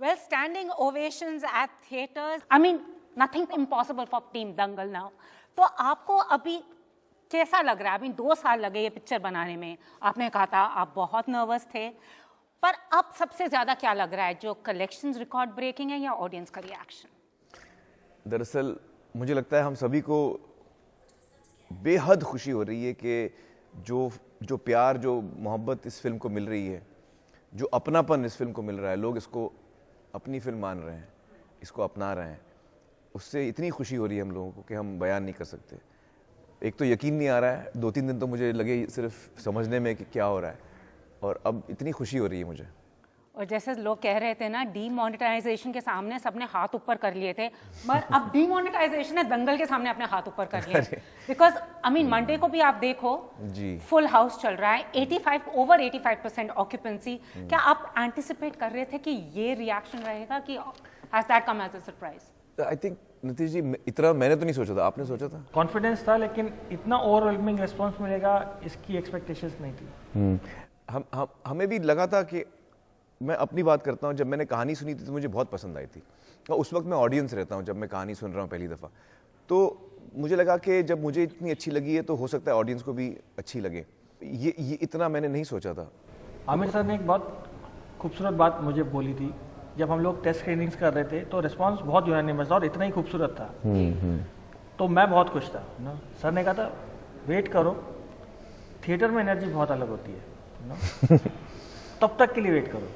Well, standing ovations at theaters. I mean, nothing impossible for Team Dangal now. तो आपको अभी कैसा लग रहा है? अभी 2 साल लगे ये पिक्चर बनाने में. आपने कहा था आप बहुत नर्वस थे, पर अब सबसे ज्यादा क्या लग रहा है, जो कलेक्शंस रिकॉर्ड ब्रेकिंग है या ऑडियंस का रिएक्शन? दरअसल मुझे लगता है हम सभी को बेहद खुशी हो रही है कि जो प्यार, जो मोहब्बत इस फिल्म को मिल रही है, जो अपनापन इस फिल्म को मिल रहा है, लोग इसको अपनी फिल्म मान रहे हैं, इसको अपना रहे हैं, उससे इतनी खुशी हो रही है हम लोगों को कि हम बयान नहीं कर सकते. एक तो यकीन नहीं आ रहा है, 2-3 दिन तो मुझे लगे सिर्फ समझने में कि क्या हो रहा है, और अब इतनी खुशी हो रही है मुझे. और जैसे लोग कह रहे थे ना, डीमोनेटाइजेशन के सामने सबने हाथ ऊपर कर लिए थे, मगर अब डीमोनेटाइजेशन ने दंगल के सामने अपने हाथ ऊपर कर लिए. बिकॉज आई मीन मंडे को भी आप देखो जी, फुल हाउस चल रहा है, ओवर 85% ऑक्यूपेंसी. क्या आप एंटिसिपेट कर रहे थे कि ये रिएक्शन रहेगा, कि has that come as a surprise? I think Nitish ji, इतना मैंने तो नहीं सोचा था. आपने सोचा था? कॉन्फिडेंस था, लेकिन इतना ओवरवेलमिंग रिस्पांस मिलेगा इसकी एक्सपेक्टेशंस नहीं थी. हमें भी लगा था कि, मैं अपनी बात करता हूँ, जब मैंने कहानी सुनी थी तो मुझे बहुत पसंद आई थी, और उस वक्त मैं ऑडियंस रहता हूँ जब मैं कहानी सुन रहा हूँ पहली दफ़ा. तो मुझे लगा कि जब मुझे इतनी अच्छी लगी है तो हो सकता है ऑडियंस को भी अच्छी लगे. ये इतना मैंने नहीं सोचा था. आमिर सर ने एक बहुत खूबसूरत बात मुझे बोली थी. जब हम लोग टेस्ट स्क्रीनिंग्स कर रहे थे तो रिस्पांस बहुत यूनानिमस था और इतना ही खूबसूरत था. तो मैं बहुत खुश था ना. सर ने कहा था वेट करो, थिएटर में एनर्जी बहुत अलग होती है ना, तब तक के लिए वेट करो.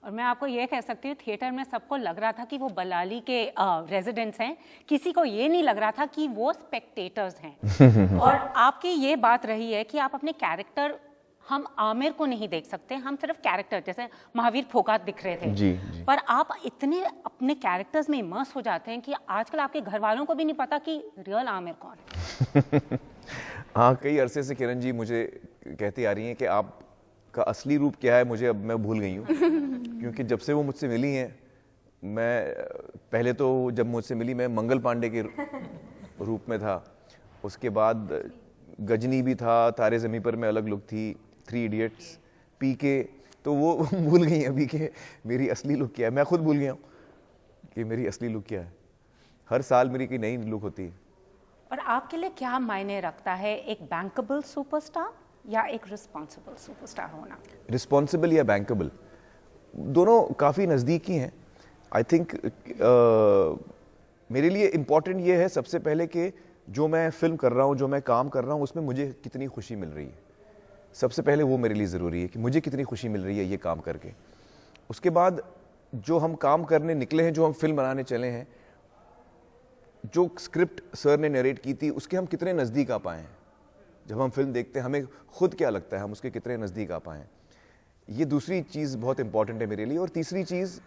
और मैं आपको ये कह सकती हूँ, थिएटर में सबको लग रहा था कि वो बलाली के रेजिडेंट्स हैं, किसी को ये नहीं लग रहा था कि वो स्पेक्टेटर्स हैं. और आपकी ये बात रही है कि आप अपने कैरेक्टर, हम आमिर को नहीं देख सकते, हम सिर्फ कैरेक्टर, जैसे महावीर फोगाट दिख रहे थे जी. पर आप इतने अपने कैरेक्टर्स में इमर्स हो जाते हैं कि आजकल आपके घर वालों को भी नहीं पता कि रियल आमिर कौन है. हाँ, कई अरसे से किरण जी मुझे कहती आ रही हैं कि आप का असली रूप क्या है, मुझे अब मैं भूल गई हूँ. क्योंकि जब से वो मुझसे मिली हैं, मैं पहले तो जब मुझसे मिली मैं मंगल पांडे के रूप में था, उसके बाद गजनी भी था, तारे ज़मीं पर में अलग लुक थी, 3 इडियट्स, पीके, तो वो भूल गई अभी कि मेरी असली लुक क्या है. मैं खुद भूल गया हूँ कि मेरी असली लुक क्या है. हर साल मेरी कोई नई लुक होती है. और आपके लिए क्या मायने रखता है एक बैंकेबल सुपरस्टार या एक रिस्पॉन्सिबल सुपरस्टार होना? रिस्पॉन्सिबल या बैंकेबल, दोनों काफ़ी नज़दीकी हैं. आई थिंक मेरे लिए इम्पॉर्टेंट ये है सबसे पहले कि जो मैं फिल्म कर रहा हूँ, जो मैं काम कर रहा हूँ, उसमें मुझे कितनी खुशी मिल रही है. सबसे पहले वो मेरे लिए ज़रूरी है कि मुझे कितनी खुशी मिल रही है ये काम करके. उसके बाद जो हम काम करने निकले हैं, जो हम फिल्म बनाने चले हैं, जो स्क्रिप्ट सर ने नरेट की थी, उसके हम कितने नज़दीक आ पाए हैं. जब हम फिल्म देखते हैं हमें खुद क्या लगता है, हम उसके कितने नज़दीक आ पाए हैं. ये दूसरी चीज़ बहुत इंपॉर्टेंट है मेरे लिए. और तीसरी चीज़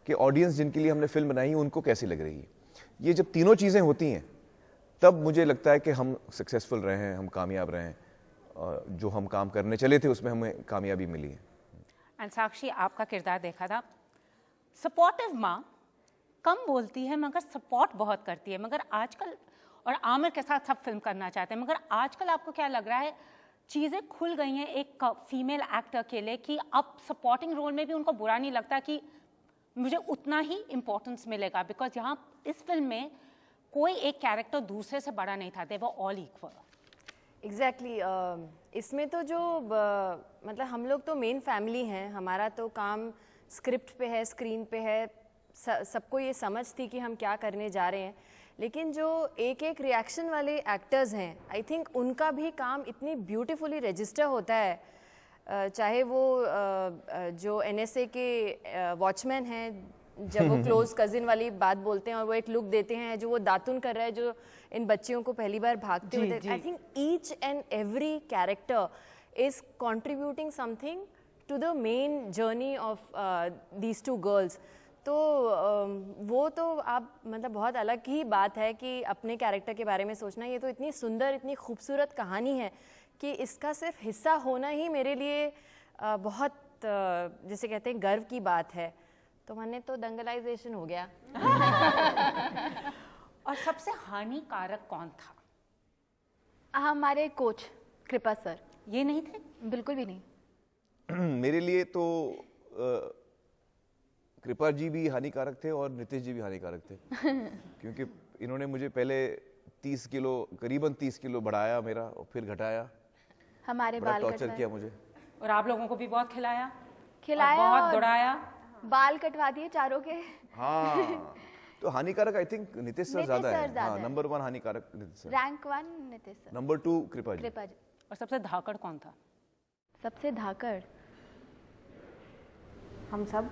कि ऑडियंस जिनके लिए हमने फिल्म बनाई है उनको कैसी लग रही है. ये जब तीनों चीज़ें होती हैं तब मुझे लगता है कि हम सक्सेसफुल रहे हैं, हम कामयाब रहे हैं, और जो हम काम करने चले थे उसमें हमें कामयाबी मिली है. एंड साक्षी, आपका किरदार देखा था, सपोर्टिव माँ, कम बोलती है मगर सपोर्ट बहुत करती है. मगर आजकल, और आमिर के साथ सब फिल्म करना चाहते हैं, मगर आजकल आपको क्या लग रहा है, चीज़ें खुल गई हैं एक फीमेल एक्टर के लिए कि अब सपोर्टिंग रोल में भी उनको बुरा नहीं लगता कि मुझे उतना ही इम्पोर्टेंस मिलेगा? बिकॉज यहाँ इस फिल्म में कोई एक कैरेक्टर दूसरे से बड़ा नहीं था, दे वर ऑल इक्वल. एग्जैक्टली. इसमें तो जो मतलब हम लोग तो मेन फैमिली हैं, हमारा तो काम स्क्रिप्ट पे है, स्क्रीन पे है, सबको ये समझ थी कि हम क्या करने जा रहे हैं. लेकिन जो एक एक रिएक्शन वाले एक्टर्स हैं, आई थिंक उनका भी काम इतनी ब्यूटीफुली रजिस्टर होता है. चाहे वो जो NSA के वॉचमैन हैं, जब वो क्लोज कजिन वाली बात बोलते हैं और वो एक लुक देते हैं, जो वो दातुन कर रहा है, जो इन बच्चियों को पहली बार भागते हुए, I think each and every character is contributing something to the main journey of these 2 girls. तो वो तो आप मतलब बहुत अलग ही बात है कि अपने कैरेक्टर के बारे में सोचना. ये तो इतनी सुंदर, इतनी खूबसूरत कहानी है कि इसका सिर्फ हिस्सा होना ही मेरे लिए बहुत जैसे कहते हैं गर्व की बात है. तो मैंने तो दंगलाइजेशन हो गया. और सबसे हानिकारक कौन था? हमारे कोच कृपा सर. ये नहीं थे? बिल्कुल भी नहीं. मेरे लिए तो कृपा जी भी हानिकारक थे और नितिश जी भी हानिकारक थे क्योंकि इन्होंने मुझे पहले 30 किलो, करीबन 30 किलो बढ़ाया मेरा और फिर घटाया, हमारे बड़ा बाल टॉर्चर कटवाए, किया मुझे। और आप लोगों को भी बहुत खिलाया और खिलाया बहुत और दौड़ाया। बाल कटवा दिए चारों के। हाँ तो हानिकारक I think Nitish sir Nitish ज्यादा सर है। ज्यादा हाँ, है। नंबर 1 हानिकारक Nitish sir, rank 1 Nitish sir, number 2 कृपा जी। कृपा जी। और सबसे धाकड़ कौन था? सबसे धाकड़ हम सब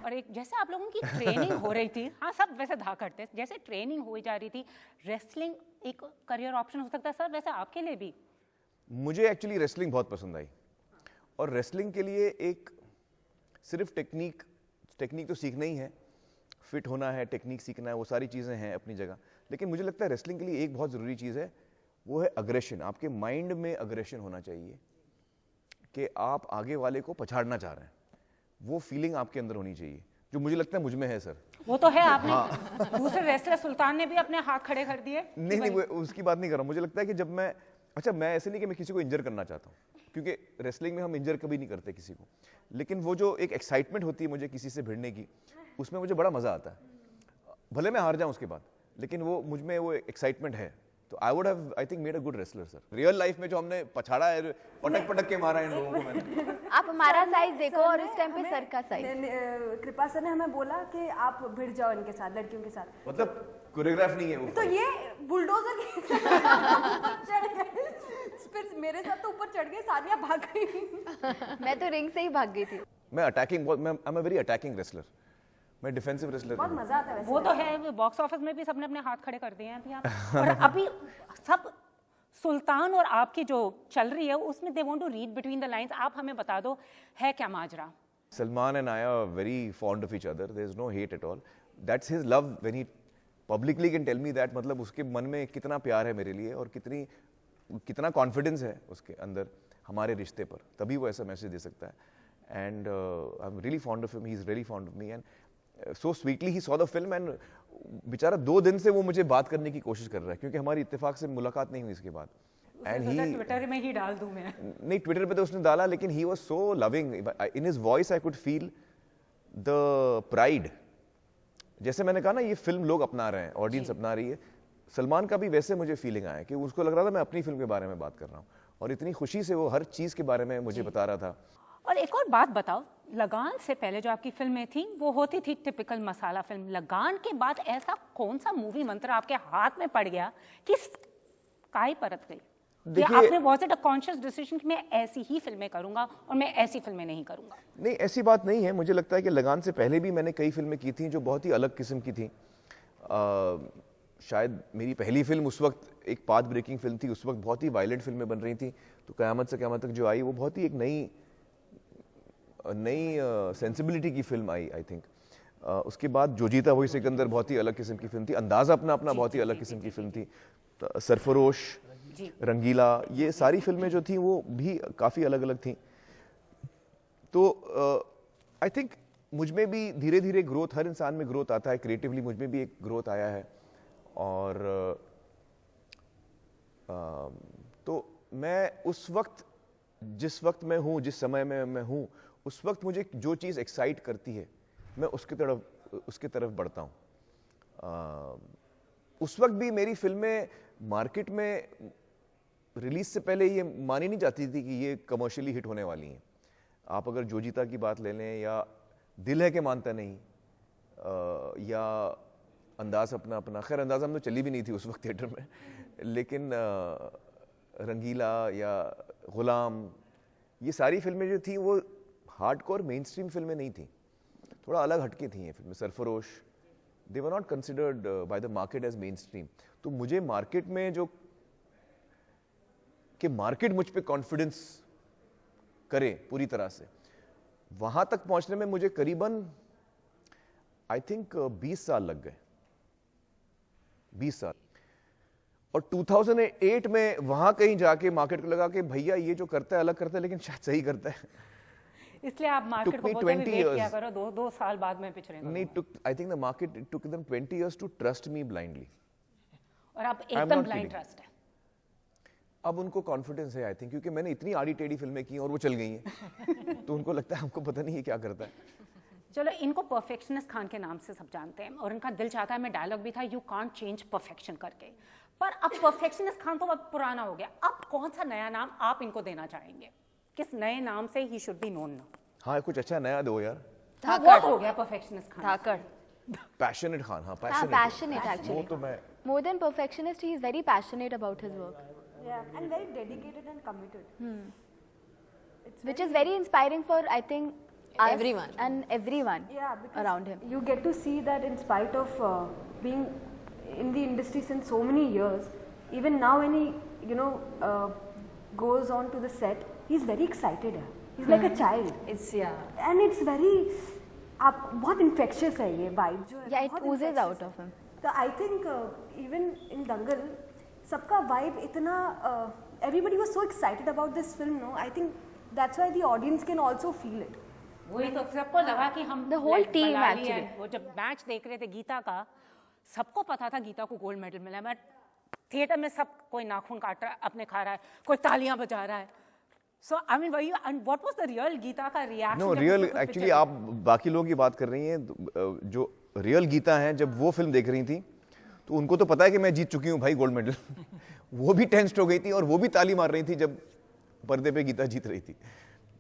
और एक जैसे आप लोगों की ट्रेनिंग हो रही थी, हाँ सब वैसे धाकड़ थे, जैसे ट्रेनिंग हो जा रही थी, रेसलिंग एक करियर ऑप्शन हो सकता है सर, वैसे आपके लिए भी? मुझे एक्चुअली रेसलिंग बहुत पसंद आई और रेसलिंग के लिए एक सिर्फ टेक्निक तो सीखना ही है, फिट होना है, टेक्निक सीखना है, वो सारी चीज़ें हैं अपनी जगह, लेकिन मुझे लगता है रेसलिंग के लिए एक बहुत ज़रूरी चीज़ है, वो है अग्रेशन। आपके माइंड में अग्रेशन होना चाहिए कि आप आगे वाले को पछाड़ना चाह रहे हैं, वो फीलिंग आपके अंदर होनी चाहिए, जो मुझे लगता है मुझ में है सर। वो तो है, आपने दूसरे रेसलर सुल्तान ने भी अपने हाथ खड़े कर दिए। नहीं वो उसकी बात नहीं कर रहा हूँ। मुझे लगता है कि जब मैं मैं ऐसे नहीं कि मैं किसी को इंजर करना चाहता हूँ, क्योंकि रेसलिंग में हम इंजर कभी नहीं करते किसी को, लेकिन वो जो एक एक्साइटमेंट होती है मुझे किसी से भिड़ने की, उसमें मुझे बड़ा मजा आता है, भले मैं हार जाऊं उसके बाद, लेकिन वो मुझ में वो एक्साइटमेंट है। तो I would have I think made a good wrestler sir. Real life में जो हमने पछाड़ा है, पटक के मारा है इन लोगों को मैंने। आप हमारा साइज देखो और उस टाइम पे सर का साइज। कृपा सर ने हमें बोला कि आप भिड़ जाओ इनके साथ, लड़कियों के साथ। मतलब कोरियोग्राफ नहीं है वो। तो ये बुलडोजर की तरह चढ़ गए, फिर मेरे साथ तो ऊपर चढ़ गए, सानिया भाग गई। मैं तो रिंग से ही भाग गई थी। मैं अटैकिंग, मैं I am a very attacking wrestler, मैं डिफेंसिव रेसलर बहुत नहीं। मजा आता है वैसे। वो तो है, बॉक्स ऑफिस में भी सबने अपने हाथ खड़े कर दिए हैं अभी आप। और अभी सब सुल्तान और आपकी जो चल रही है उसमें they want to read between the lines. आप हमें बता दो है क्या माजरा? Salman and I are very fond of each other. There is no hate at all. That's his love when he publicly can tell me that. मतलब उसके मन में कितना प्यार है मेरे लिए और कितना कॉन्फिडेंस है उसके अंदर हमारे रिश्ते पर, तभी वो ऐसा मैसेज दे सकता है। And I am really fond of him, he is really fond of me, and so sweetly he saw the film, and बेचारा 2 दिन से वो मुझे बात करने की कोशिश कर रहा है, क्योंकि हमारी इत्तेफाक से मुलाकात नहीं हुई इसके बाद। एंड ही ट्विटर में ही डाल दूं मैं। नहीं, ट्विटर पे तो उसने डाला, लेकिन he was so loving, in his voice I could feel the pride. जैसे मैंने कहा ना, ये फिल्म लोग अपना रहे हैं, ऑडियंस अपना रही है, सलमान का भी वैसे मुझे फीलिंग आया कि उसको लग रहा था मैं अपनी फिल्म के बारे में बात कर रहा हूँ, और इतनी खुशी से वो हर चीज के बारे में मुझे बता रहा था। और एक और बात बताओ, लगान से पहले जो आपकी फिल्में थी वो होती थी टिपिकल मसाला फिल्म। लगान के बाद ऐसा कौन सा मूवी मंत्र आपके हाथ में पड़ गया कि काई परत गई? या आपने was it a conscious decision कि मैं ऐसी ही फिल्में करूंगा और मैं ऐसी फिल्में नहीं करूंगा? नहीं, ऐसी बात नहीं है। मुझे लगता है कि लगान से पहले भी मैंने कई फिल्में की थी जो बहुत ही अलग किस्म की थी। शायद मेरी पहली फिल्म उस वक्त एक पाथ ब्रेकिंग फिल्म थी, उस वक्त बहुत ही वायलेंट फिल्में बन रही थी। तो क़यामत से क़यामत तक जो आई वो बहुत ही एक नई सेंसिबिलिटी की फिल्म आई, आई थिंक। उसके बाद जो जीता वही सिकंदर बहुत ही अलग किस्म की फिल्म थी। अंदाज़ा अपना बहुत ही अलग किस्म की फिल्म थी। सरफरोश, रंगीला, ये सारी फिल्में जो थी वो भी काफ़ी अलग अलग थी। तो आई थिंक मुझ में भी धीरे धीरे ग्रोथ, हर इंसान में ग्रोथ आता है, क्रिएटिवली मुझ में भी एक ग्रोथ आया है। और तो मैं उस वक्त, जिस वक्त मैं हूँ, जिस समय में मैं हूँ, उस वक्त मुझे जो चीज़ एक्साइट करती है मैं उसके तरफ बढ़ता हूँ। उस वक्त भी मेरी फिल्में मार्केट में रिलीज से पहले ये मानी नहीं जाती थी कि ये कमर्शियली हिट होने वाली हैं। आप अगर जो जीता की बात ले लें, या दिल है कि मानता नहीं, या अंदाज अपना, खैर अंदाज हम तो चली भी नहीं थी उस वक्त थिएटर में, लेकिन रंगीला या गुलाम, ये सारी फिल्में जो थी वो हार्डकोर मेन स्ट्रीम फिल्में नहीं थी, थोड़ा अलग हटके थी ये फिल्में। Sarfarosh, they were not considered by the market as mainstream. तो मुझे मार्केट में जो कि मार्केट मुझ पे कॉन्फिडेंस करे पूरी तरह से, वहां तक पहुंचने में मुझे करीबन आई थिंक 20 साल लग गए, 20 साल। और 2008 में वहां कहीं जाके मार्केट को लगा कि भैया ये जो करता है अलग करता है, लेकिन शायद सही करता है। इसलिए आप मार्केट को बोलते हैं वेट किया करो, 2 साल बाद में पिछड़े करूंगा। नहीं, I think the market took them 20 years to trust me blindly. और आप एकदम ब्लाइंड ट्रस्ट है। अब उनको कॉन्फिडेंस है आई थिंक, क्योंकि मैंने इतनी आड़ी टेढ़ी फिल्में की और वो चल गई हैं तो उनको लगता है हमको पता नहीं है क्या करता है। चलो इनको परफेक्शनिस्ट खान के नाम से सब जानते हैं और इनका दिल चाहता है, मैं डायलॉग भी था, यू कांट चेंज परफेक्शन करके, पर अब परफेक्शनिस्ट खान तो अब पुराना हो गया, अब कौन सा नया नाम आप इनको देना चाहेंगे? किस नए नाम से ही शुड बी नोन ना? हाँ, कुछ अच्छा नया दो यार। वो हो गया परफेक्शनिस्ट खान। धाकड़ पैशनेट खान, हाँ हाँ, passionate actually. वो तो मैं More than perfectionist, he is very passionate about his work, Yeah, and very dedicated and committed. which is very inspiring for, I think, us Everyone. and everyone Yeah, because around him. you get to see that in spite of being in the industry since so many years, even now when he, goes on to the set, he's very excited. He's like a child, it's yeah and it's very, बहुत infectious है ये vibe जो है. Yeah, it बहुत oozes infectious out है. of him. तो I think even in Dangal, सबका vibe इतना, everybody was so excited about this film, no? I think that's why the audience can also feel it. वही तो सबको लगा कि हम The whole team बना लिए actually. हैं। वो जब मैच देख रहे थे गीता का, सबको पता था गीता को गोल्ड मेडल मिला है, बट थिएटर में सब कोई नाखून काट रहा है, अपने खा रहा है, कोई तालियां बजा रहा है। So I mean, what was the real Gita का reaction? नो रियल एक्चुअली आप बाकी लोगों की बात कर रही हैं, जो रियल गीता हैं जब वो फिल्म देख रही थी तो उनको तो पता है कि मैं जीत चुकी हूँ भाई गोल्ड मेडल। वो भी टेंस्ड हो गई थी और वो भी ताली मार रही थी जब पर्दे पे गीता जीत रही थी।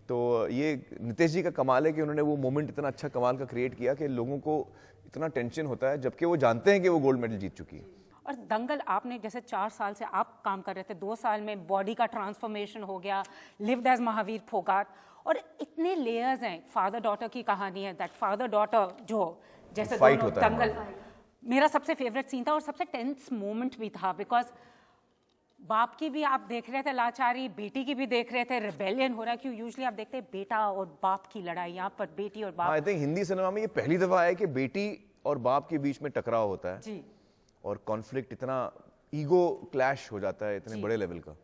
तो ये नितेश जी का कमाल है कि उन्होंने वो मोमेंट इतना अच्छा कमाल का क्रिएट किया कि लोगों को इतना टेंशन होता है जबकि वो जानते हैं कि वो गोल्ड मेडल जीत चुकी है। और दंगल आपने जैसे 4 साल से आप काम कर रहे थे, 2 साल में बॉडी का ट्रांसफॉर्मेशन हो गया, लिव्ड एज महावीर फोगाट, और इतने लेयर्स हैं। फादर डॉटर की कहानी है, दैट फादर डॉटर जो जैसे Fight दोनों होता है दंगल मेरा सबसे फेवरेट सीन था और सबसे टेंस मोमेंट भी था, बिकॉज बाप की भी आप देख रहे थे लाचारी, बेटी की भी देख रहे थे रिबेलियन हो रहा है। क्यों यूजुअली आप देखते हैं बेटा और बाप की लड़ाई, यहाँ पर बेटी और बाप। आई थिंक हिंदी सिनेमा में ये पहली दफा है कि बेटी और बाप के बीच में टकराव होता है जी और कॉन्फ्लिक्ट इतना ईगो क्लैश हो जाता है इतने बड़े लेवल का।